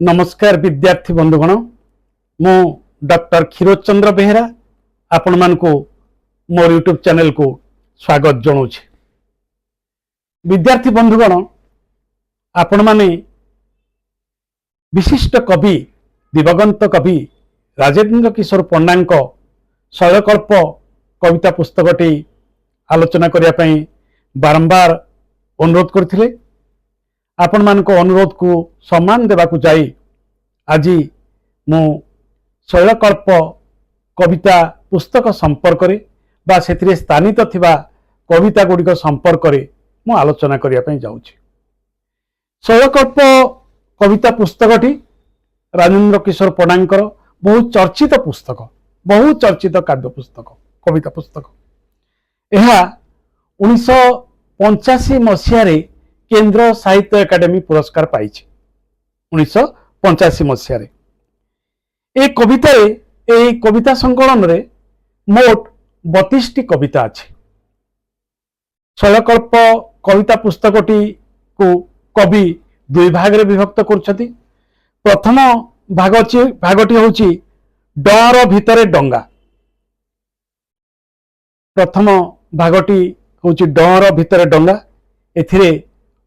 नमस्कार विद्यार्थी बंधुगण मु डॉक्टर क्षीरोद चंद्र बेहेरा आपण मानकु मोर यूट्यूब चैनल को स्वागत जनाऊँ। विद्यार्थी बंधुगण आपण माने विशिष्ट कवि दिवगंत कवि राजेन्द्र किशोर पंडा शैलकल्प कविता पुस्तकटी आलोचना करने बारंबार अनुरोध करथिले। आपण मानको अनुरोध को सम्मान देवाकू जाई आज मु शैलकल्प कविता पुस्तक संपर्क बा सेथिरे स्थानित थिबा कविता गुड़िक संपर्क मु आलोचना करने जाऊँगी। शैलकल्प कविता पुस्तकटी राजेन्द्र किशोर पंडा बहुत चर्चित पुस्तक, बहुत चर्चित काव्य पुस्तक, कविता पुस्तक। यह 1985 मसीह केंद्र साहित्य एकाडेमी पुरस्कार पाई 1985 मसीह। कविता संकलन रे मोट 32 कविता अच्छी। शैलकल्प कविता पुस्तकटी को कवि दुई भाग रे विभक्त करछथि। प्रथम भागटी होची डर भितरे डंगा। प्रथम भागटी होची डर भितरे डंगा, एथिरे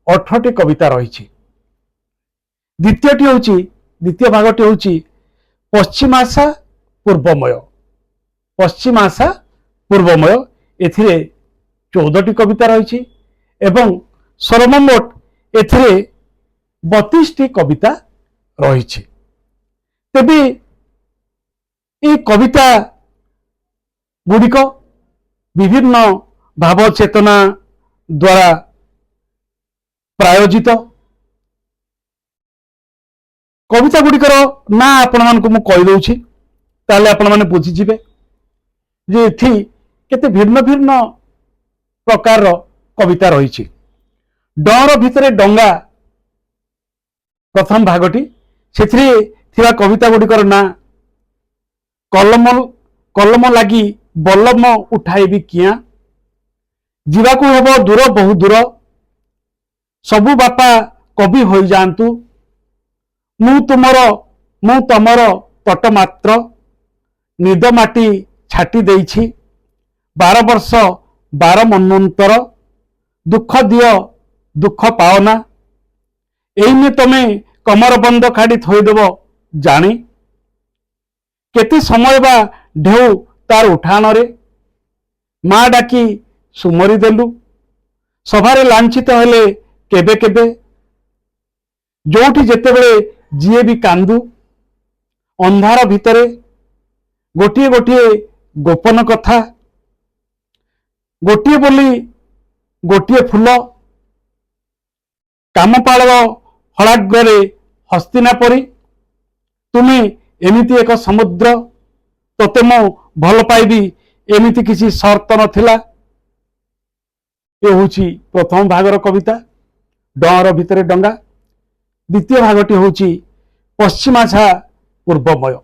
18टी कविता रही। द्वितीय भागटी होची पश्चिमाशा पूर्वमय। पश्चिमाशा पूर्वमय एथिरे 14टी कविता रही एवं सर्वमोट एथिरे 32टी कविता रही। तेबे ये कविता गुड़िक विभिन्न भाव चेतना द्वारा प्रायोजित। कविता गुड़िकर ना आपण मानक मु कहि दउछि ताले आपण माने बुझिजिबे जे एथि केते भिन्न भिन्न प्रकार कविता रही। डर भितरे डंगा प्रथम भागटी सेथिरे थिबा कविता गुड़िकर ना कलम लागी बलम उठाइबी किया, जीवाकू हेबो दूर बहु दूर, सबु बापा कवि हो जातु, मु तमर तट मात्र, निद माटी छाटी देइछि, 12 वर्ष 12 मनंतर, दुख दियो दुख पाओना, एइने तमे कमर बंद खाड़ी थोइदेव जानी, केते समय बा ढेउ तार उठाण रे, माँ डाकी सुमरी देलु, सभारे लांछित हेले केबे केबे, जोठी जेतेबेले जिए भी कांदू, अंधार भितरे गोटिए गोटिए गोपन कथा, गोटिए बोली गोटिए फूल, कामपाल हलाग्रे हस्तिना परी, तुमे एमिति एक समुद्र, तोते मो भल पाइबी एमिति किसी शर्त नथिला। ये होची प्रथम भागर कविता डर भितरे डंगा। द्वितीय भागटी होची पश्चिमाशा पूर्वमय।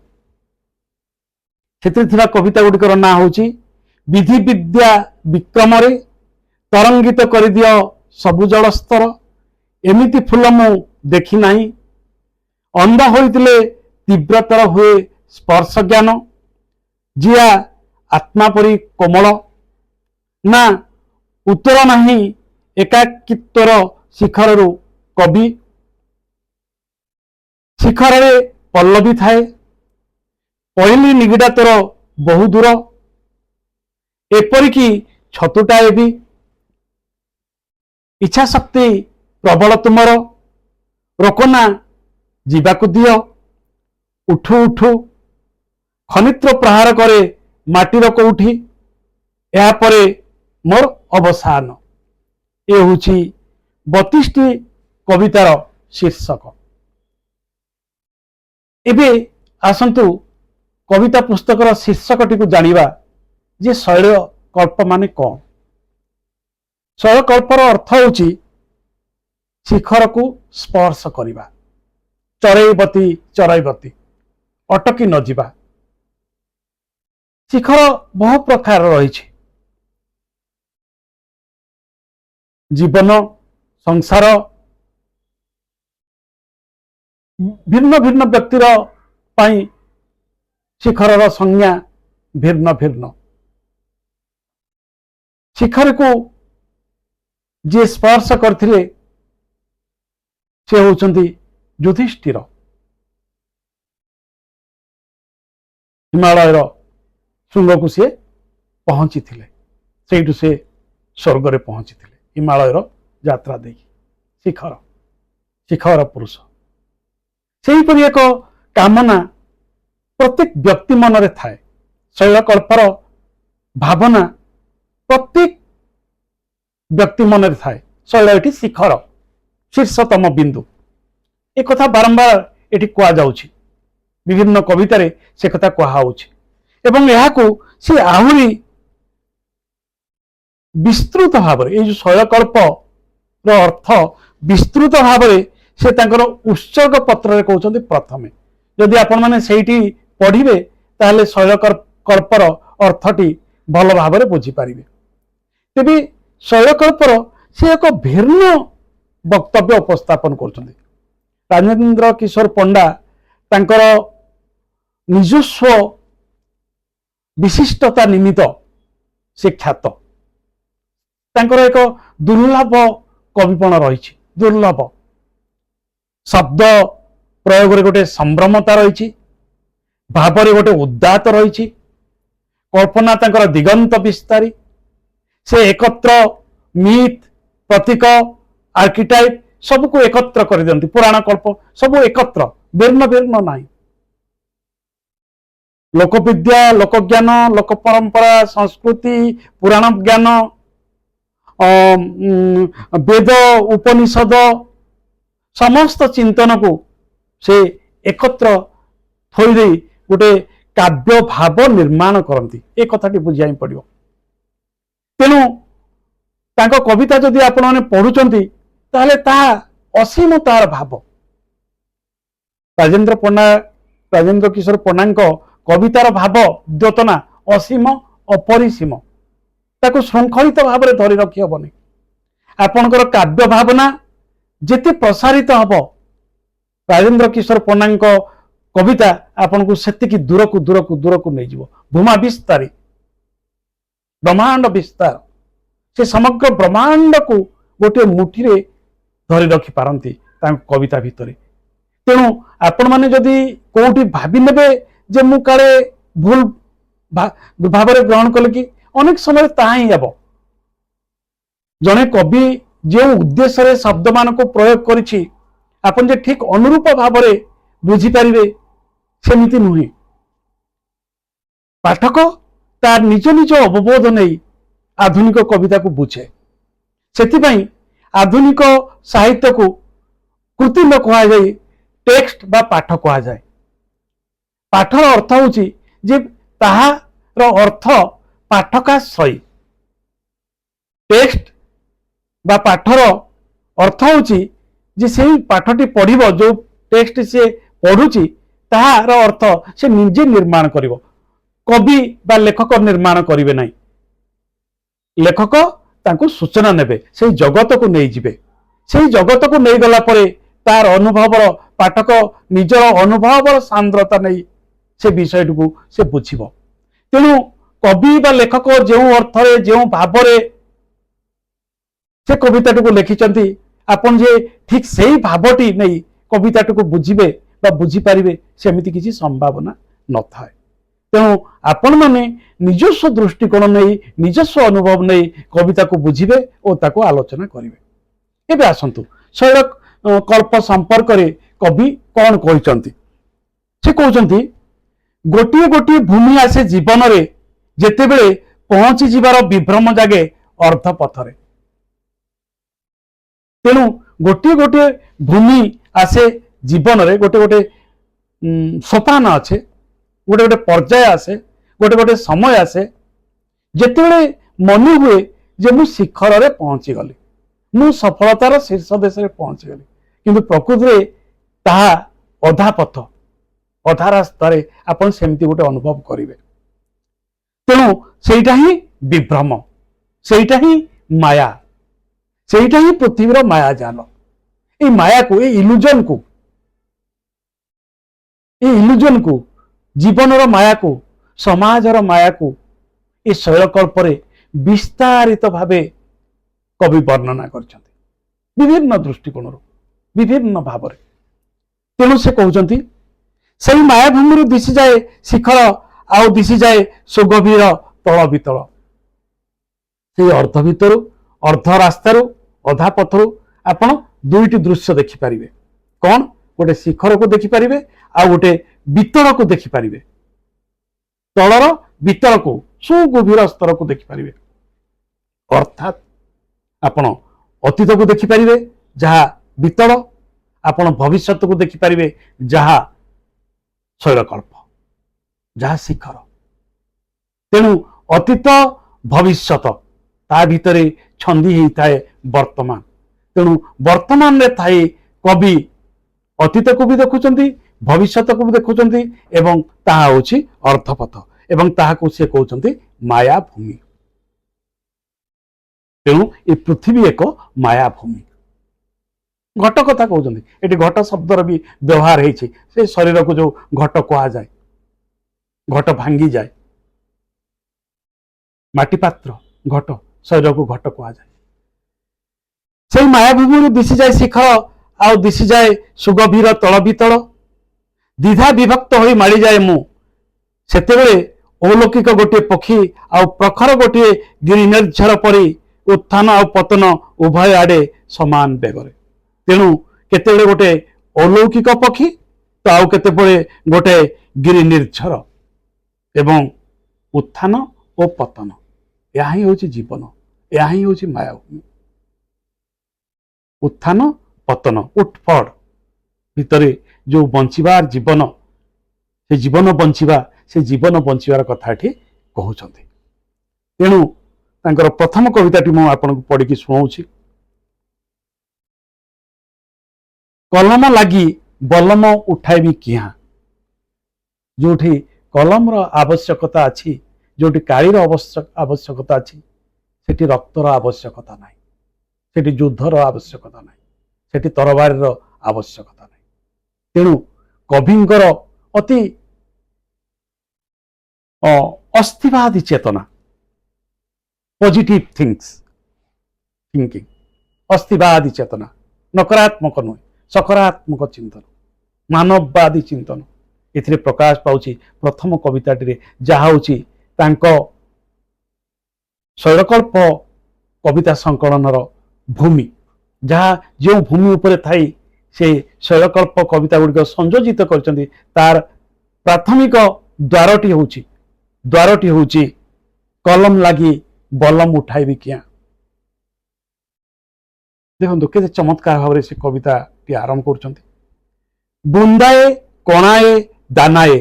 क्षेत्र थिबा कविता गुड़िकर ना होची विधि विद्या विक्रम रे तरंगित कर दियो सबु जल स्तर, एमिति फूल मु देखि नाही, अंध होइतिले तीव्रतर हुए स्पर्श ज्ञान, जिया आत्मा परी कोमल, ना उत्तर नाही एकाकित्वर शिखर रु कवि, शिखर रे पल्लवी थाए, पहली निगिडा तोर बहु दूर, एपरिकी छतुटाए भी, इच्छा शक्ति प्रबल तुमर, रोकना जीवाकू दियो, उठू उठू खनित्र प्रहार करे माटीर कौठी, या परे मोर अवसान। ये होची 32टी कवितार शीर्षक। एबे आसंतु कविता पुस्तकर शीर्षकटी को जानिबा जे शैलकल्प माने कौन। शैलकल्पर अर्थ होची शिखर को स्पर्श करिबा, चरैबती अटकी न जिबा। शिखर बहु प्रकार रही, जीवन संसार ଭିନ୍ନ ଭିନ୍ନ ବ୍ୟକ୍ତିର ପାଇଁ ଶିଖରର ସଂଜ୍ଞା ଭିନ୍ନ ଭିନ୍ନ। ଶିଖରକୁ ଯିଏ ସ୍ପର୍ଶ କରିଥିଲେ ସେ ହେଉଛନ୍ତି ଯୁଧିଷ୍ଠିର। ହିମାଳୟର ଶୃଙ୍ଗକୁ ସେ ପହଞ୍ଚିଥିଲେ, ସେଇଠୁ ସେ ସ୍ୱର୍ଗରେ ପହଞ୍ଚିଥିଲେ ହିମାଳୟର ଯାତ୍ରା ଦେଇକି। ଶିଖର, ଶିଖର ପୁରୁଷ। ସେହିପରି ଏକ କାମନା ପ୍ରତ୍ୟେକ ବ୍ୟକ୍ତି ମନରେ ଥାଏ। ଶୈଳକଳ୍ପର ଭାବନା ପ୍ରତ୍ୟେକ ବ୍ୟକ୍ତି ମନରେ ଥାଏ। ଶୈଳ ଏଠି ଶିଖର, ଶୀର୍ଷତମ ବିନ୍ଦୁ। ଏ କଥା ବାରମ୍ବାର ଏଠି କୁହାଯାଉଛି, ବିଭିନ୍ନ କବିତାରେ ସେ କଥା କୁହାଯାଉଛି ଏବଂ ଏହାକୁ ସେ ଆହୁରି ବିସ୍ତୃତ ଭାବରେ, ଏଇ ଯୋଉ ଶୈଳକଳ୍ପର ଅର୍ଥ ବିସ୍ତୃତ ଭାବରେ ସେ ତାଙ୍କର ଉତ୍ସର୍ଗ ପତ୍ରରେ କହୁଛନ୍ତି ପ୍ରଥମେ। ଯଦି ଆପଣମାନେ ସେଇଠି ପଢିବେ ତାହେଲେ ଶୈଳକଳ୍ପର ଅର୍ଥଟି ଭଲ ଭାବରେ ବୁଝିପାରିବେ। ତେବେ ଶୈଳକଳ୍ପର ସେ ଏକ ଭିନ୍ନ ବକ୍ତବ୍ୟ ଉପସ୍ଥାପନ କରୁଛନ୍ତି। ରାଜେନ୍ଦ୍ର କିଶୋର ପଣ୍ଡା ତାଙ୍କର ନିଜସ୍ୱ ବିଶିଷ୍ଟତା ନିମିତ୍ତ ସେ ଖ୍ୟାତ। ତାଙ୍କର ଏକ ଦୁର୍ଲଭ କବିପଣ ରହିଛି, ଦୁର୍ଲଭ ଶବ୍ଦ ପ୍ରୟୋଗରେ ଗୋଟେ ସମ୍ଭ୍ରମତା ରହିଛି, ଭାବରେ ଗୋଟେ ଉଦାତ୍ତ ରହିଛି, କଳ୍ପନା ତାଙ୍କର ଦିଗନ୍ତ ବିସ୍ତାରୀ। ସେ ଏକତ୍ର ମିଥ୍, ପ୍ରତୀକ, ଆର୍କିଟାଇପ୍ ସବୁକୁ ଏକତ୍ର କରିଦିଅନ୍ତି। ପୁରାଣ କଳ୍ପ ସବୁ ଏକତ୍ର, ଭିନ୍ନ ଭିନ୍ନ ନାହିଁ। ଲୋକବିଦ୍ୟା, ଲୋକଜ୍ଞାନ, ଲୋକ ପରମ୍ପରା, ସଂସ୍କୃତି, ପୁରାଣ ଜ୍ଞାନ, ବେଦ, ଉପନିଷଦ ସମସ୍ତ ଚିନ୍ତନକୁ ସେ ଏକତ୍ର ଥୋଇ ଦେଇ ଗୋଟେ କାବ୍ୟ ଭାବ ନିର୍ମାଣ କରନ୍ତି। ଏ କଥାଟି ବୁଝିବା ହିଁ ପଡିବ। ତେଣୁ ତାଙ୍କ କବିତା ଯଦି ଆପଣମାନେ ପଢୁଛନ୍ତି ତାହେଲେ ତାହା ଅସୀମ ତାହାର ଭାବ। ରାଜେନ୍ଦ୍ର କିଶୋର ପଣ୍ଡାଙ୍କ କବିତାର ଭାବ ଦ୍ୟୋତନା ଅସୀମ, ଅପରିସୀମ। ତାକୁ ଶୃଙ୍ଖଳିତ ଭାବରେ ଧରି ରଖି ହବନି। ଆପଣଙ୍କର କାବ୍ୟ ଭାବନା ଯେତେ ପ୍ରସାରିତ ହବ, ରାଜେନ୍ଦ୍ର କିଶୋର ପଣ୍ଡାଙ୍କ କବିତା ଆପଣଙ୍କୁ ସେତିକି ଦୂରକୁ ଦୂରକୁ ଦୂରକୁ ନେଇଯିବ। ଭୂମା ବିସ୍ତାରୀ, ବ୍ରହ୍ମାଣ୍ଡ ବିସ୍ତାର। ସେ ସମଗ୍ର ବ୍ରହ୍ମାଣ୍ଡକୁ ଗୋଟିଏ ମୁଠିରେ ଧରି ରଖିପାରନ୍ତି ତାଙ୍କ କବିତା ଭିତରେ। ତେଣୁ ଆପଣମାନେ ଯଦି କୋଉଠି ଭାବି ନେବେ ଯେ ମୁଁ କାଳେ ଭୁଲ ଭାବରେ ଗ୍ରହଣ କଲେ କି, ଅନେକ ସମୟରେ ତାହା ହିଁ ହେବ। ଜଣେ କବି ଯେଉଁ ଉଦ୍ଦେଶ୍ୟରେ ଶବ୍ଦମାନଙ୍କୁ ପ୍ରୟୋଗ କରିଛି ଆପଣ ଯେ ଠିକ ଅନୁରୂପ ଭାବରେ ବୁଝିପାରିବେ ସେମିତି ନୁହେଁ। ପାଠକ ତାର ନିଜ ନିଜ ଅବବୋଧ ନେଇ ଆଧୁନିକ କବିତାକୁ ବୁଝେ। ସେଥିପାଇଁ ଆଧୁନିକ ସାହିତ୍ୟକୁ କୃତି ନ କୁହାଯାଇ ଟେକ୍ସଟ ବା ପାଠ କୁହାଯାଏ। ପାଠର ଅର୍ଥ ହେଉଛି ଯେ ତାହାର ଅର୍ଥ ପାଠକାଶ୍ରୟୀ। ଟେକ୍ସଟ ବା ପାଠର ଅର୍ଥ ହେଉଛି ଯେ ସେଇ ପାଠଟି ପଢିବ, ଯୋଉ ଟେକ୍ସଟ ସେ ପଢୁଛି ତାହାର ଅର୍ଥ ସେ ନିଜେ ନିର୍ମାଣ କରିବ। କବି ବା ଲେଖକ ନିର୍ମାଣ କରିବେ ନାହିଁ। ଲେଖକ ତାଙ୍କୁ ସୂଚନା ନେବେ, ସେଇ ଜଗତକୁ ନେଇଯିବେ। ସେଇ ଜଗତକୁ ନେଇଗଲା ପରେ ତାର ଅନୁଭବର, ପାଠକ ନିଜର ଅନୁଭବର ସାନ୍ଦ୍ରତା ନେଇ ସେ ବିଷୟଟିକୁ ସେ ବୁଝିବ। ତେଣୁ କବି ବା ଲେଖକ ଯେଉଁ ଅର୍ଥରେ, ଯେଉଁ ଭାବରେ ସେ କବିତାଟିକୁ ଲେଖିଛନ୍ତି, ଆପଣ ଯେ ଠିକ ସେଇ ଭାବଟି ନେଇ କବିତାଟିକୁ ବୁଝିବେ ବା ବୁଝିପାରିବେ ସେମିତି କିଛି ସମ୍ଭାବନା ନଥାଏ। ତେଣୁ ଆପଣମାନେ ନିଜସ୍ୱ ଦୃଷ୍ଟିକୋଣ ନେଇ, ନିଜସ୍ୱ ଅନୁଭବ ନେଇ କବିତାକୁ ବୁଝିବେ ଓ ତାକୁ ଆଲୋଚନା କରିବେ। ଏବେ ଆସନ୍ତୁ ଶୈଳକଳ୍ପ ସମ୍ପର୍କରେ କବି କଣ କହିଛନ୍ତି। ସେ କହୁଛନ୍ତି, ଗୋଟିଏ ଗୋଟିଏ ଭୂମି ଆସେ ଜୀବନରେ, ଯେତେବେଳେ ପହଞ୍ଚି ଯିବାର ବିଭ୍ରମ ଜାଗେ ଅର୍ଦ୍ଧ ପଥରେ। ତେଣୁ ଗୋଟିଏ ଗୋଟିଏ ଭୂମି ଆସେ ଜୀବନରେ, ଗୋଟେ ଗୋଟେ ସୋପାନ ଅଛି, ଗୋଟେ ଗୋଟେ ପର୍ଯ୍ୟାୟ ଆସେ, ଗୋଟେ ଗୋଟେ ସମୟ ଆସେ ଯେତେବେଳେ ମନେ ହୁଏ ଯେ ମୁଁ ଶିଖରରେ ପହଞ୍ଚିଗଲି, ମୁଁ ସଫଳତାର ଶୀର୍ଷ ଦେଶରେ ପହଞ୍ଚିଗଲି। କିନ୍ତୁ ପ୍ରକୃତିରେ ତାହା ଅଧା ପଥ, ଅଧା ରାସ୍ତାରେ ଆପଣ ସେମିତି ଗୋଟେ ଅନୁଭବ କରିବେ। ତେଣୁ ସେଇଟା ହିଁ ବିଭ୍ରମ, ସେଇଟା ହିଁ ମାୟା, ସେଇଟା ହିଁ ପୃଥିବୀର ମାୟାଜାଲ। এই ମାୟାକୁ, এই ଇଲୁଜନକୁ ए इल्यूजन को जीवनर माया को समाजर माया को ए शैलकल्प विस्तारित भावे कवि वर्णना कर विभिन्न दृष्टिकोण विभिन्न भाव तेणु से कहते से मायाभूमि दिशी जाए शिखर आउ दिशी जाए सुगभीर तल वितल से अर्ध भितर अर्ध रास्तार अधा पथर आपण दुईटी दृश्य देखिपारे कौन गोटे शिखर को देखिपारे आ गोटे वितल को देखिपारे तलर वितल को सुगभीर स्तर को देखिपारे अर्थात आपण अतीत को देखिपारे जहा वितल आपण भविष्य को देखिपारे जहा शैलकल्प जहा शिखर तेणु अतीत भविष्यत ता भितरे छंदी होता है वर्तमान तेणु वर्तमान रे थाई कवि अतीत को भी देखुंट भविष्य को भी देखुंट एवं ताहा होछि अर्थपथ एवं ताहा को से कहते मायाभूमि तेणु ये पृथ्वी एक मायाभूमि घट कथा कहते ये घट शब्दर भी व्यवहार होती से शरीर को जो घट कह जाए घट भांगी जाए माटीपात्र घट शरीर को घट कह जाए से मायाभूमि दिशी जाए शिखर आउ दिशी जाए सुगभीर तल वितल द्विधा विभक्त हो माड़ी जाए मु सेतेबेले अलौकिक गोटे पक्षी आउ प्रखर गोटे गिरी निर्झर परी उत्थान आउ पतन उभय आड़े समान बेगरे तेणु केतेबेले गोटे अलौकिक पक्षी तो आउ केतेबेले गोटे गिरी निर्झर एवं उत्थान और पतन या ही होची जीवन या ही होची मायाभूमि उत्थान पतन उठफड़ भितरे जो बंचिबार जीवन से जीवन बंचिबार कथा कहते तेणु तांकर प्रथम कविताटी मु आपन पढ़ी की सुनाऊँ कलम लगी बलम उठाइबी किहा जोठी कलम आवश्यकता अच्छी जोटी कालीर आवश्यकता अच्छी सेठी रक्तर आवश्यकता नहीं सेठी युद्धर आवश्यकता नहीं सेठी तरबार आवश्यकता नहीं तेणु कविंकर अति अस्थिवादी चेतना पॉजिटिव थिंकिंग अस्थिवादी चेतना नकारात्मक नुहे सकारात्मक चिंतन मानववादी चिंतन एथिरे प्रकाश पाउची प्रथम कविताटी जहा होची तांको शैलकल्प कविता संकलनर भूमि जहा जो भूमि उपरे थाई से शैलकल्प कविता गुड़िक संयोजित करचंदी तार प्राथमिक द्वारटी होची कलम लगी बलम उठाइबी क्या देखो के चमत्कार भाव से कविता टी आरंभ कर बुंदाए कणाए दानाए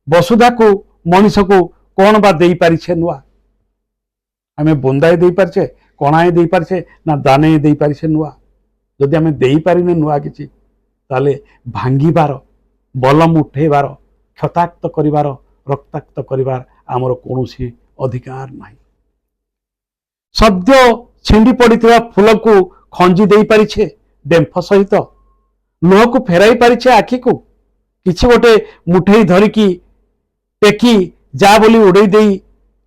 वसुधा को मनीष को कौन बा दे पारिछे नुआ आमे बुंदाए दे पारछे कणाए दे पारछे ना दाने दे पारिछे नुआ जदि आमे दे पारिने नुआ किछि ताले भांगीबार बलम उठेबार क्षताक्त करिबार रक्ताक्त करिबार आमर कोनोसी अधिकार नाही सद्य छिंडी पड़िथिबा फूल को खंजी दे पारिछे डेम्फ सहित लुह को फेराई पारिछे आखि को किछि गोटे मुठेई धरिकी टेकी जा बोली उड़े दे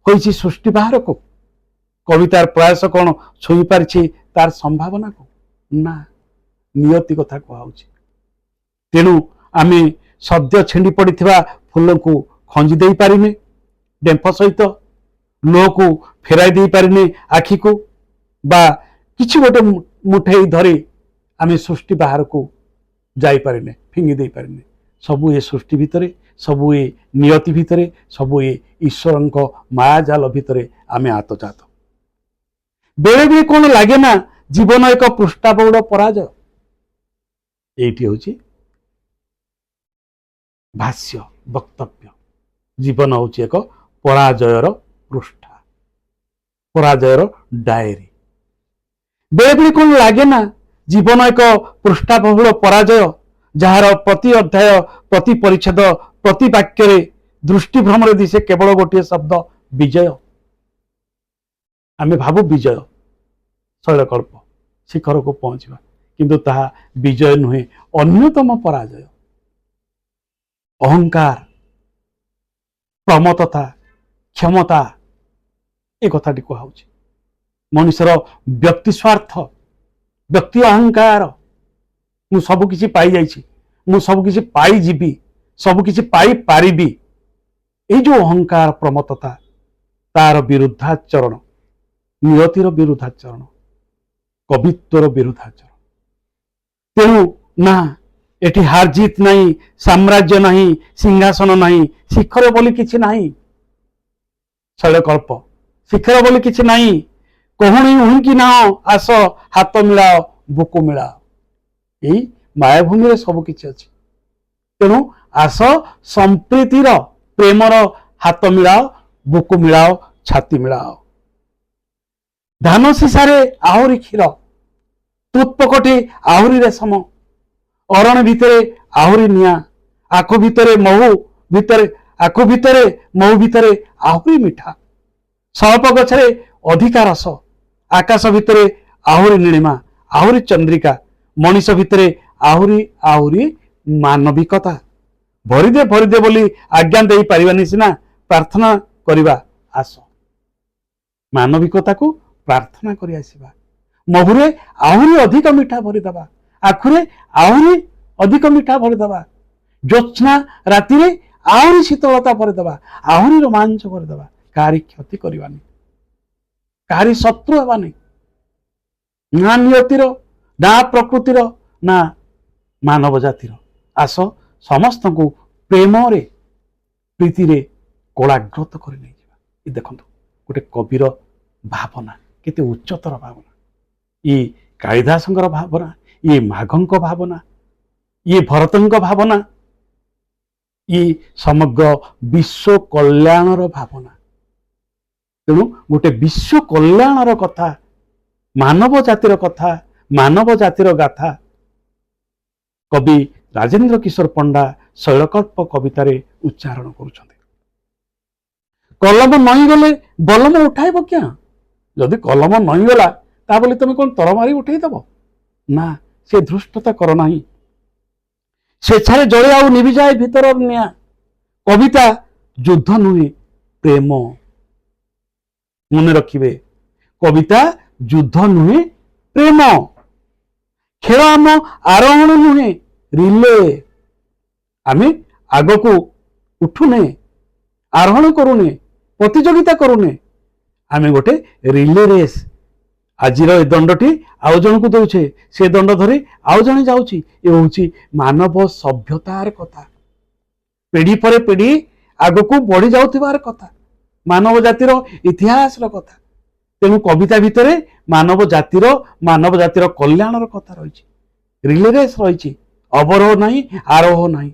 होइछि सृष्टि बाहर को कवितार प्रयास कौन छुई पारिछि तार संभावना को ना नियति कथा कहउछि तेणु आमे सद्य छिंडी पड़िथिबा फूल को खंजी दे पारिने डेम्फ सहित लुह को फेराई दे पारिने आखि को बा किछि गोटे मुठेई धरी आमे सृष्टि बाहर को जाई पारिने फिंगी दे पारिने सबु ए सृष्टि भितरे सबु ए नियति भितरे सबु ए ईश्वरंक मायाजाल भितरे आमे आतजात बेले भी कौन लगे ना जीवन एक पृष्ठाबौड़ पराजय एटी होची भाष्य वक्तव्य जीवन होची एक पराजयर पृष्ठा पराजयर डायरी बेले भी कौन लगे ना जीवन एक पृष्ठाबहुल पराजय जार प्रति अध्याय प्रति परिच्छेद प्रति वाक्य दृष्टिभ्रम दिशे केवल गोटे शब्द विजय आमे भावु विजय शैलकल्प शिखर को पहुंचवा किंतु ताहा विजय नुहे अन्यतम पराजय ଅହଙ୍କାର, ପ୍ରମତ୍ତତା, କ୍ଷମତା ଏ କଥାଟି କୁହାଯାଉଛି। ମଣିଷର ବ୍ୟକ୍ତି ସ୍ୱାର୍ଥ, ବ୍ୟକ୍ତି ଅହଙ୍କାର, ମୁଁ ସବୁ କିଛି ପାଇଯାଇଛି, ମୁଁ ସବୁ କିଛି ପାଇଯିବି, ସବୁ କିଛି ପାଇପାରିବି, এই ଯୋଉ ଅହଙ୍କାର ପ୍ରମତ୍ତତା ତାର ବିରୁଦ୍ଧାଚରଣ, ନିୟତିର ବିରୁଦ୍ଧାଚରଣ, କବିତ୍ୱର ବିରୁଦ୍ଧାଚରଣ। ତେଣୁ ନା ଏଠି ହାରଜିତ ନାହିଁ, ସାମ୍ରାଜ୍ୟ ନାହିଁ, ସିଂହାସନ ନାହିଁ, ଶିଖର ବୋଲି କିଛି ନାହିଁ, ଶୈଳକଳ୍ପ ଶିଖର ବୋଲି କିଛି ନାହିଁ, କହୁଣି ଉହିଁକି ନାଅ ଆସ ହାତ ମିଳାଅ ବୁକୁ ମିଳାଅ, ଏଇ ମାୟାଭୂମିରେ ସବୁ କିଛି ଅଛି। ତେଣୁ ଆସ ସମ୍ପ୍ରୀତିର ପ୍ରେମର ହାତ ମିଳାଅ, ବୁକୁ ମିଳାଅ, ଛାତି ମିଳାଅ। ଧାନ ସିସାରେ ଆହୁରି କ୍ଷୀର, ତୁତ୍ପକଟି ଆହୁରି ରେଶମ, ଅରଣ ଭିତରେ ଆହୁରି ନିଆଁ, ଆଖୁ ଭିତରେ ମହୁ ଭିତରେ, ଆଖୁ ଭିତରେ ମହୁ ଭିତରେ ଆହୁରି ମିଠା, ସଳ୍ପ ଗଛରେ ଅଧିକା ରସ, ଆକାଶ ଭିତରେ ଆହୁରି ନୀଳିମା, ଆହୁରି ଚନ୍ଦ୍ରିକା, ମଣିଷ ଭିତରେ ଆହୁରି ଆହୁରି ମାନବିକତା। ଭରିଦେ ଭରିଦେ ବୋଲି ଆଜ୍ଞା ଦେଇପାରିବାନି ସିନା, ପ୍ରାର୍ଥନା କରିବା ଆସ, ମାନବିକତାକୁ ପ୍ରାର୍ଥନା କରି ଆସିବା। ମହୁରେ ଆହୁରି ଅଧିକ ମିଠା ଭରିଦେବା, ଆଖୁରେ ଆହୁରି ଅଧିକ ମିଠା ଭରିଦେବା, ଜ୍ୟୋତ୍ସ୍ନା ରାତିରେ ଆହୁରି ଶୀତଳତା ଭରିଦେବା, ଆହୁରି ରୋମାଞ୍ଚ ଭରିଦେବା। କାହାରି କ୍ଷତି କରିବାନି, କାହାରି ଶତ୍ରୁ ହେବାନି, ନା ନିୟତିର, ନା ପ୍ରକୃତିର, ନା ମାନବ ଜାତିର। ଆସ ସମସ୍ତଙ୍କୁ ପ୍ରେମରେ ପ୍ରୀତିରେ କୋଳାଗ୍ରତ କରି ନେଇଯିବା। ଏ ଦେଖନ୍ତୁ ଗୋଟେ କବିର ଭାବନା କେତେ ଉଚ୍ଚତର ଭାବନା, ଇଏ କାଳିଦାସଙ୍କର ଭାବନା, ଇଏ ମାଘଙ୍କ ଭାବନା, ଇଏ ଭରତଙ୍କ ଭାବନା, ଇଏ ସମଗ୍ର ବିଶ୍ୱ କଲ୍ୟାଣର ଭାବନା। ତେଣୁ ଗୋଟେ ବିଶ୍ୱ କଲ୍ୟାଣର କଥା, ମାନବ ଜାତିର କଥା, ମାନବ ଜାତିର ଗାଥା କବି ରାଜେନ୍ଦ୍ର କିଶୋର ପଣ୍ଡା ଶୈଳକଳ୍ପ କବିତାରେ ଉଚ୍ଚାରଣ କରୁଛନ୍ତି। କଲମ ନଇଁଗଲେ ବଲମ ଉଠାଇବ କିଆ? ଯଦି କଲମ ନଇଁଗଲା ତା ବୋଲି ତମେ କଣ ତର ମାରି ଉଠେଇଦବ? ନା, ସେ ଧୃଷ୍ଟତା କର ନାହିଁ। ସ୍ୱେଚ୍ଛାରେ ଜଳେ ଆଉ ନିଭିଯାଏ ଭିତର ନିଆଁ। କବିତା ଯୁଦ୍ଧ ନୁହେଁ, ପ୍ରେମ। ମନେ ରଖିବେ, କବିତା ଯୁଦ୍ଧ ନୁହେଁ, ପ୍ରେମ। ଖେଳ ଆମ ଆରୋହଣ ନୁହେଁ, ରିଲେ। ଆମେ ଆଗକୁ ଉଠୁନେ, ଆରୋହଣ କରୁନେ, ପ୍ରତିଯୋଗିତା କରୁନେ, ଆମେ ଗୋଟେ ରିଲେ ରେସ୍। ଆଜିର ଏ ଦଣ୍ଡଟି ଆଉ ଜଣକୁ ଦଉଛେ, ସେ ଦଣ୍ଡ ଧରି ଆଉ ଜଣେ ଯାଉଛି। ଏ ହଉଛି ମାନବ ସଭ୍ୟତାର କଥା, ପିଢି ପରେ ପିଢି ଆଗକୁ ବଢି ଯାଉଥିବାର କଥା, ମାନବ ଜାତିର ଇତିହାସର କଥା। ତେଣୁ କବିତା ଭିତରେ ମାନବ ଜାତିର କଲ୍ୟାଣର କଥା ରହିଛି, ରିଲେ ରେସ୍ ରହିଛି। ଅବରୋହ ନାହିଁ, ଆରୋହ ନାହିଁ,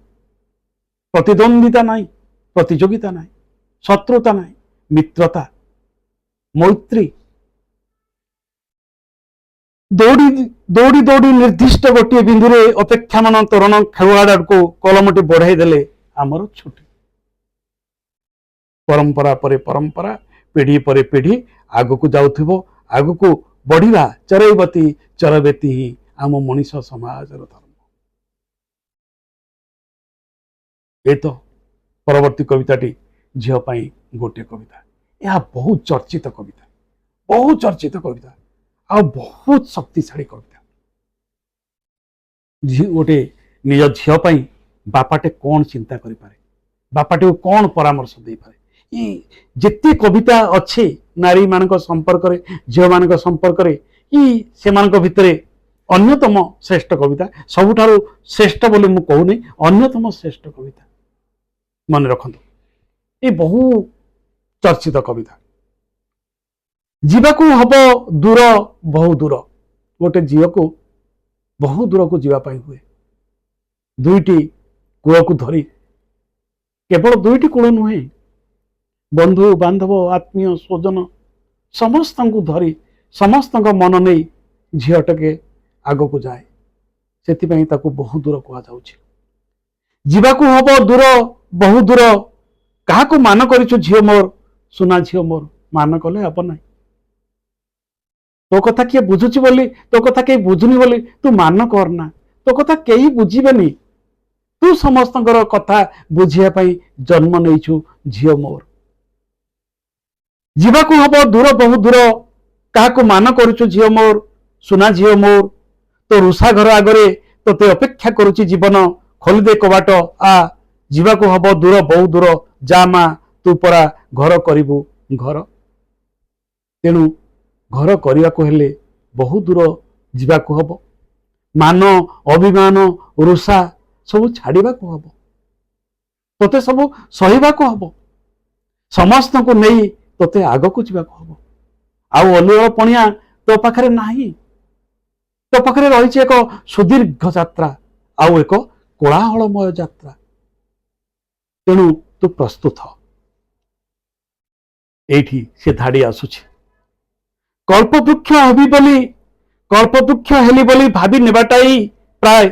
ପ୍ରତିଦ୍ୱନ୍ଦିତା ନାହିଁ, ପ୍ରତିଯୋଗିତା ନାହିଁ, ଶତ୍ରୁତା ନାହିଁ, ମିତ୍ରତା, ମୈତ୍ରୀ। ଦୌଡ଼ି ଦୌଡ଼ି ଦୌଡ଼ି ନିର୍ଦ୍ଦିଷ୍ଟ ଗୋଟିଏ ବିନ୍ଦୁରେ ଅପେକ୍ଷାମାନ ତରୁଣ ଖେଳୁଆଡକୁ କଲମଟି ବଢାଇ ଦେଲେ ଆମର ଛୁଟି। ପରମ୍ପରା ପରେ ପରମ୍ପରା, ପିଢି ପରେ ପିଢି ଆଗକୁ ଯାଉଥିବ, ଆଗକୁ ବଢିବା ଚରୈବତୀ ଚରବେତୀ ହିଁ ଆମ ମଣିଷ ସମାଜର ଧର୍ମ। ଏ ତ ପରବର୍ତ୍ତୀ କବିତାଟି ଝିଅ ପାଇଁ ଗୋଟିଏ କବିତା। ଏହା ବହୁତ ଚର୍ଚ୍ଚିତ କବିତା, ବହୁତ ଚର୍ଚ୍ଚିତ କବିତା, ଆଉ ବହୁତ ଶକ୍ତିଶାଳୀ କବିତା। ଗୋଟେ ନିଜ ଝିଅ ପାଇଁ ବାପାଟେ କଣ ଚିନ୍ତା କରିପାରେ, ବାପାଟିକୁ କଣ ପରାମର୍ଶ ଦେଇପାରେ। ଯେତେ କବିତା ଅଛି ନାରୀ ମାନଙ୍କ ସମ୍ପର୍କରେ, ଝିଅ ମାନଙ୍କ ସମ୍ପର୍କରେ, ସେମାନଙ୍କ ଭିତରେ ଅନ୍ୟତମ ଶ୍ରେଷ୍ଠ କବିତା, ସବୁଠାରୁ ଶ୍ରେଷ୍ଠ ବୋଲି ମୁଁ କହୁନି, ଅନ୍ୟତମ ଶ୍ରେଷ୍ଠ କବିତା। ମନେ ରଖନ୍ତୁ, ଏ ବହୁ ଚର୍ଚ୍ଚିତ କବିତା। ଯିବାକୁ ହବ ଦୂର, ବହୁ ଦୂର। ଗୋଟେ ଝିଅକୁ ବହୁ ଦୂରକୁ ଯିବା ପାଇଁ ହୁଏ, ଦୁଇଟି କୂଳକୁ ଧରି। କେବଳ ଦୁଇଟି କୂଳ ନୁହେଁ, ବନ୍ଧୁ ବାନ୍ଧବ, ଆତ୍ମୀୟ ସ୍ୱଜନ ସମସ୍ତଙ୍କୁ ଧରି, ସମସ୍ତଙ୍କ ମନ ନେଇ ଝିଅଟିକେ ଆଗକୁ ଯାଏ। ସେଥିପାଇଁ ତାକୁ ବହୁ ଦୂର କୁହାଯାଉଛି। ଯିବାକୁ ହବ ଦୂର, ବହୁ ଦୂର। କାହାକୁ ମାନ କରିଛୁ ଝିଅ ମୋର, ସୁନା ଝିଅ ମୋର, ମାନ କଲେ ହବ ନାହିଁ। ତୋ କଥା କିଏ ବୁଝୁଛି ବୋଲି, ତୋ କଥା କେହି ବୁଝୁନି ବୋଲି ତୁ ମାନ କରନା, ତୋ କଥା କେହି ବୁଝିବେନି। तू समस्त कथा बुझापी जन्म नहीं झील मोर जीवाकू हम दूर बहुत दूर क्या मान करुचु झील मोर सुना झील मोर तो रुषा घर आगरे तोते अपेक्षा करुची जीवन खोलीदे कबाट आ जीवाकू हम दूर बहुत दूर जा मा तू परा घर करिबू घर तेणु घर करने को हेले बहुत दूर जीवाकू हम मान अभिमान रुषा सब छाड़ा को हम तोते सब सहिबा को हम समस्त को नहीं तोते आग को जावाक हम आलुअल पणिया तो पाखरे नाही तो पाखरे रही एक सुदीर्घ यात्रा आउ एक कोलाहलमय यात्रा तेणु तू प्रस्तुत एठी से धाड़ी आसुछि कल्पवृक्ष हबी बोली कल्पवृक्ष हेली बोली भाभी नेबाटाई प्राय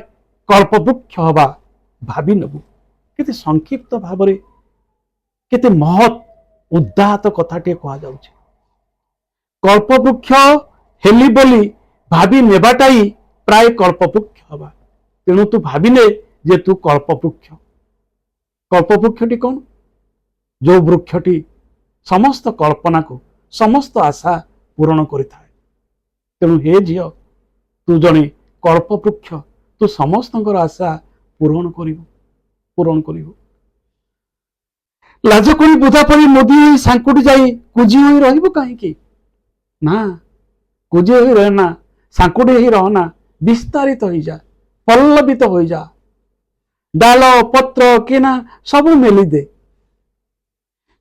कल्पवृक्ष हवा भाभी नेबू केते संक्षिप्त भाव केते महत् उदाहत कथाटे कह जाउछि कल्पवृक्ष हेली बोली भाभी नेबाटाई प्राय कल्पवृक्ष हवा तेणु तू भाविने जे तू कल्पवृक्ष कल्पवृक्षटी कौन जो वृक्षटी समस्त कल्पना को समस्त आशा पूरण करिଥାଏ तेणु हे झियो तू जने कल्पवृक्ष तू समस्त आशा पूरण करिबु लाज करी बुधा परी मोदी सांकुटी जाई कुजी होई रहिबु काहेकि ना कुजी होई रहना सांकुटी होई रहना विस्तारित होई जा पल्लवित होई जा डाल पत्र केना सब मेली दे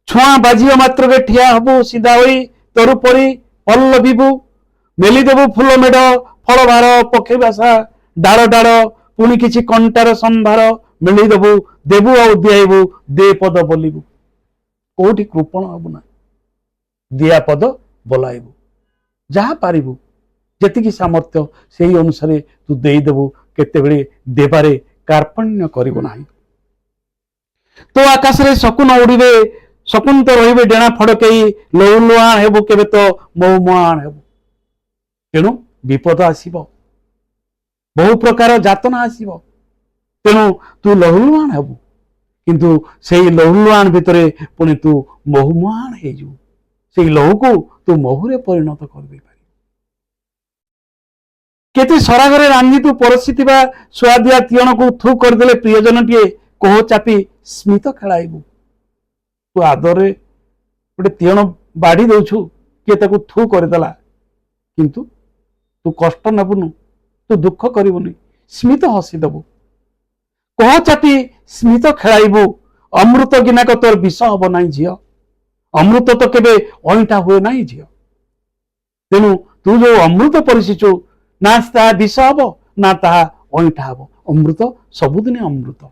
छुआ बाजिया मात्र के ठिया हबु सीधा होई तोर परी पल्लविबु मेली देबु फूल मेढ़ फल भार पक्षी बासा डाल डाल पुणी किछि कंटार संभार मेली देबु देबु आ दियाइबु दे पद बोलिबु कोठी कृपण हबु ना दिया पद बोलाइबु जहा पारिबु जेतिकी सामर्थ्य सेही अनुसारे तू देई देबु केते बेले देबारे कार्पण्य करिबु नाही तो आकाश रे शकुन उड़िबे शकुन तो रहिबे डेणा फड़कई लौलुआण हेबु केबे तो मौमुआण हेबु तेणु विपद आसीबो बहु प्रकार जातना आसीबो तेणु तू लहुलुआण हेबु किंतु सेही लहुलुआण भितरे पुणी तू महुमुआण हे जु सेही लहु को तू महुरे परिणत करबे पारि केते सरागरे रांझी तू परसिथिबा सुआदिया तियण को थू करदेले प्रियजनटिए कोह चापी स्मित खेलाइबु तू आदरे गोटे तियण बाड़ी दउछु किए ताकू थू करदेला किंतु तू कष्ट नबुनु तू दुख करिबुनी स्मित हसी देबु कह चापी स्मित खेलाइबु अमृत गिनाक तोर विष हब नाही झियो अमृत तो केबे अईठा हुए नाही झियो तेणु तू जो अमृत परिसिचु ना ता विष हब ना ता अईठा हब अमृत सबुदिन अमृत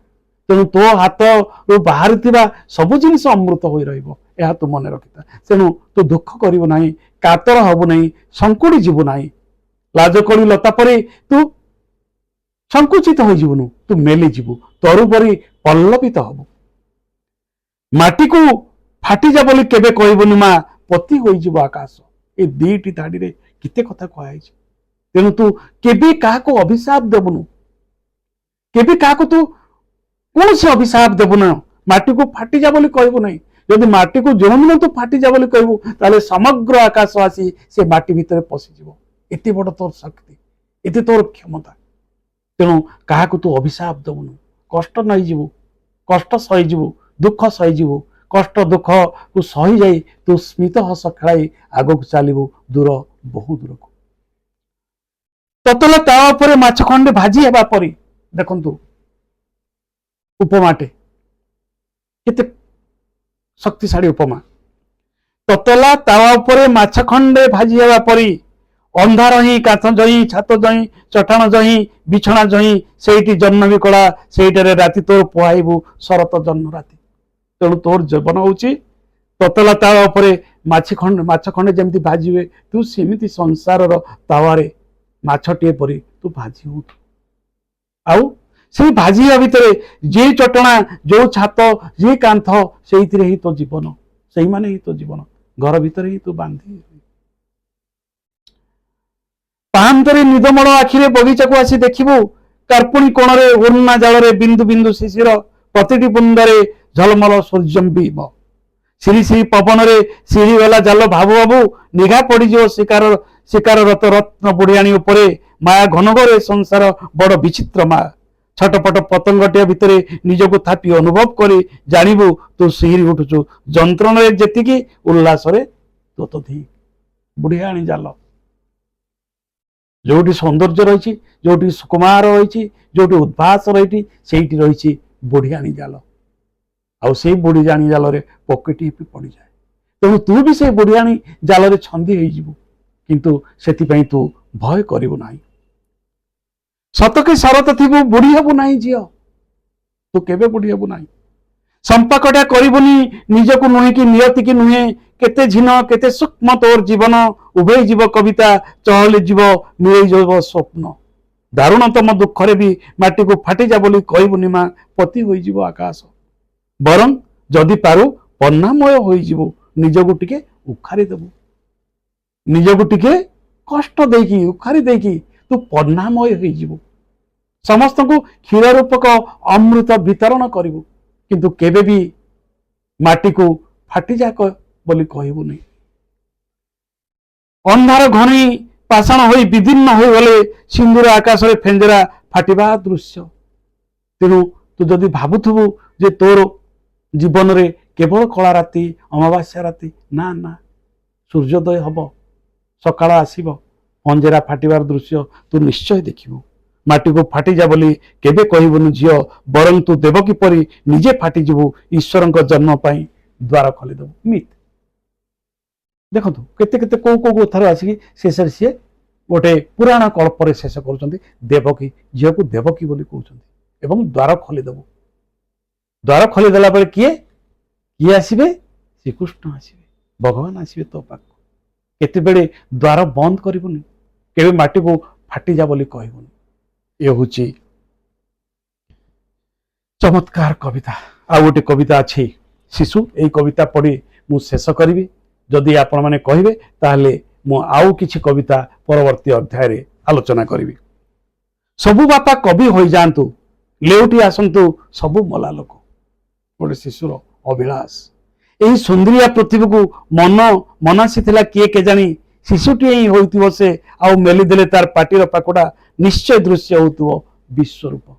तेणु तो हाथ रो बाहर थिबा सब जिनिस अमृत होई रहइबो एहा तू मन रखिता तेणु तू दुख करिबो नाही कातर हबु नाही संकुड़ी जीवु नाही लाज करी लता परी तू संकुचित हो जीवनु तू मेली जीवु तरु परी पल्लवित हबु माटी को फाटी जा बोली केबे कहबुनी मा पति होई जीवु आकाश ए दीटी धाड़ी रे किते कथा कहै छै तेणु तू केबे काहा को अभिशाप देबुनु केबे काहा को तू कौन से अभिशाप देबु ना माटी को फाटी जा बोली कहबु नहीं यदि माटी को जो दिन तू फाटी जा बोली कहबु ताले समग्र आकाश आसी से माटी भितर पशि जीवो एते बड़ तोर शक्ति एते तोर क्षमता तेणु क्या तू अभिशाप देबुनु कष्ट नहीं जीवु कष्ट सही जीवु दुख सही जीवु कष्ट दुख को सही जाई तू स्मित हस खेलाई आगक चलू दूर बहु दूर को ततला तावा परे माछ खंडे भाजी हेबा परी देखंतु उपमाटे केते शक्तिशाली उपमा ततला तावा उपरे माछ खंडे भाजी हेबा परी अंधार ही काथ जही छात जही चटाण जही बिछना जही सेठी जन्म भी कला सेठे राति तोर पुहाइबु शरत जन्म राति तेणु तोर जीवन होची ततला तावा उपरे माछ खंडे जमती भाजी हुए तू सेमिति संसार तावारे माछटे परी तू भाजी हो आउ से भाजिया भितर जे चटना जो छात जे कांथ से ही तो जीवन से माने ही तो जीवन घर भितर ही तू बांधी पाहांतरे निदमड़ आखिरे बगीचा को आसी देखिबु कार्पुणी कोणरे उर्णा जल बिंदु बिंदु शिशिर प्रतिटी बुंदे झलमल सूर्यंबीम श्री श्री पवन रे सिरी गला जाल भाबु भाबु निघा पड़ीज शिकार शिकार रत रत्न बुढ़ियाणी उपरे माया घनघरे संसार बड़ विचित्र मा छटपट पतंगटिया भितर निजको थापी अनुभव करी जानबू तू सिहरी उठुचु जंत्रण जेतिकी उल्लास तो तधिक बुढ़ियाणी जाल जोटी सौंदर्य रही जोटी सुकुमार रही जोटी उद्भास रही सेठी रही बुढ़ियाणी जाल आउ से बुढ़ियाणी जाल पकेटी पड़ जाए तेणु तू भी से बुढ़ियाणी जाल छंदी हो किंतु से तू भय करू ना सतके शरत थी बुढ़ी हबू ना झील तू केबे बुढ़ी हबू ना संपाकटा करबुनी निजको नुहे कि नियति की नुहे केते झिन केते सूक्ष्म तोर जीवन उभय जीव कविता चहली जीव मिलई जीव स्वप्न दारुणतम दुखरे भी माटी को फाटी जा बोली कहबुनी माँ पति होई जीव आकाश बरं जदि पारु पन्नामय होई जीव निजको टिके उखारी देबू निजको टिके कष्ट देकी उखारी देकी तू पन्नामय होई जीव समस्त को क्षीर रूपक अमृत वितरण करिवु किंतु केबे भी माटी को फाटी जा बोली कहबू नहीं अंधार घनी पाषाण होई विदीर्ण हो गले सिंदूर आकाश रे फेंजरा फाटिबा दृश्य तेणु तू जदि भाबुथुबु जे तोर जीवन रे केवल कला राति अमावास्या राति ना ना सूर्योदय हब सकाळ आसीबो पंजरा फाटिबार दृश्य तू निश्चय देखिबु माटी को फाटी जा बोली केबे कहबुनु झियो बरं तू देवकी परी निजे फाटी जीवु ईश्वर जन्म पाई द्वार खोली देबु मित देखो केते केते को कथार आसिक शेष सी गोटे पुराण कल्प शेष कर देवकी झील को देवकी बोली कहते एवं द्वार खोलीदेबू द्वार खोलीदेला बेले किए किए आसबे श्रीकृष्ण आसबे भगवान आसबे तो पाख केते बेले द्वार बंद करबुनी केबे माटी को फाटी जा बोली कहबुनी ये हूँ चमत्कार कविता आ गोटे कविता अच्छी शिशु यही कविता पढ़ी मु शेष करी जदि आपण मैंने कहे ताहले मु आउ किछि कविता परवर्ती अध्याय रे आलोचना करी सबु बापा कवि हो जातु लेउटी आसतु सबु मला लोक गोटे शिशुर अभिलाष यही सुंदरिया पृथ्वी को मन मनासी किए के जानी शिशुटी ही होइतिबो से आउ मेलिदेले तार पाटीर पाकोड़ा निश्चय दृश्य होतुबो विश्वरूप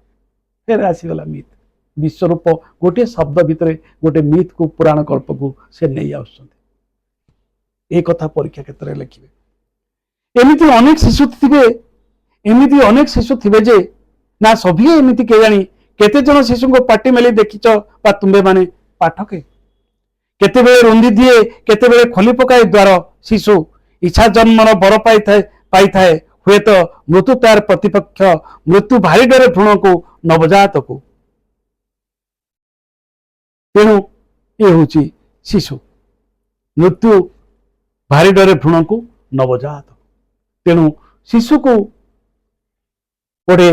फेर आसीगला मिथ विश्वरूप गोटे शब्द भितर गोटे मिथ को पुराण कल्प को से नहीं आउछन्ते ए कथा परीक्षा क्षेत्र में लिखिबे एमिति अनेक शिशु थिबे एमिति अनेक शिशु थिबे जे ना सभी एमिति के जानी केते जन शिशु को पाटी मेली देखिच बा तुंबे माने पाठके केते बेले रुंदी दिए केते बेले खोली पकाए द्वार शिशु इच्छा जन्मर बर पाई थाए हुए तो मृत्यु तार प्रतिपक्ष मृत्यु भारी डरे भ्रूण को नवजात को तेणु ये हूँ शिशु मृत्यु भारी डरे भ्रूण को नवजात तेणु शिशु को गोटे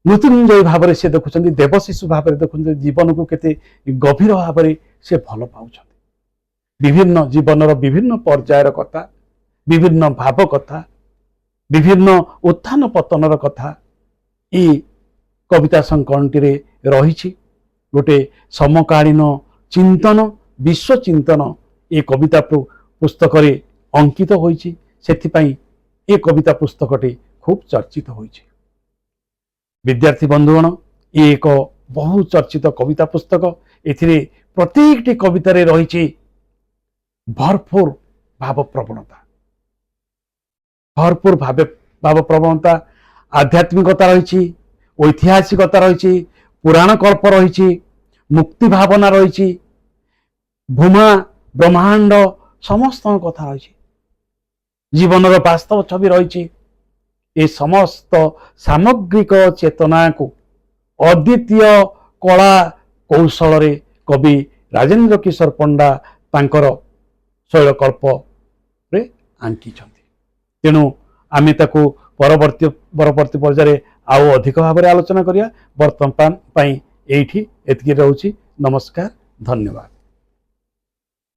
मृत्युंजय भाव से देखुं देव शिशु भाव देखुं जीवन को केते गभीर भाव से भल पाँच विभिन्न जीवन विभिन्न पर्यायर कथा विभिन्न भाव कथा विभिन्न उत्थान पतनर कथा ये कविता संकलनटी रही गोटे समकालीन चिंतन विश्व चिंतन ये कविता पुस्तक अंकित होईछि सेथिपाई ये कविता पुस्तकटी खूब चर्चित होईछि विद्यार्थी बंधुगण ये एक बहु चर्चित कविता पुस्तक एथिरे प्रत्येकटी कविता रही भरपूर भाव प्रवणता भरपूर भाव प्रवणता आध्यात्मिकता रही ऐतिहासिकता रही पुराण कल्प रही मुक्ति भावना रही भूमा ब्रह्मांड समस्त कथा रही जीवन वास्तव छवि रही ये समस्त सामग्रिक चेतना को अद्वितीय कला कौशल रे कवि राजेंद्र किशोर पंडा तांकर शैलकल्प रे आंकी तेणु आमे ताको परवर्ती पर्यायर आउ अधिक भाव में आलोचना करिया वर्तमान एठी एतकी रहउची नमस्कार धन्यवाद।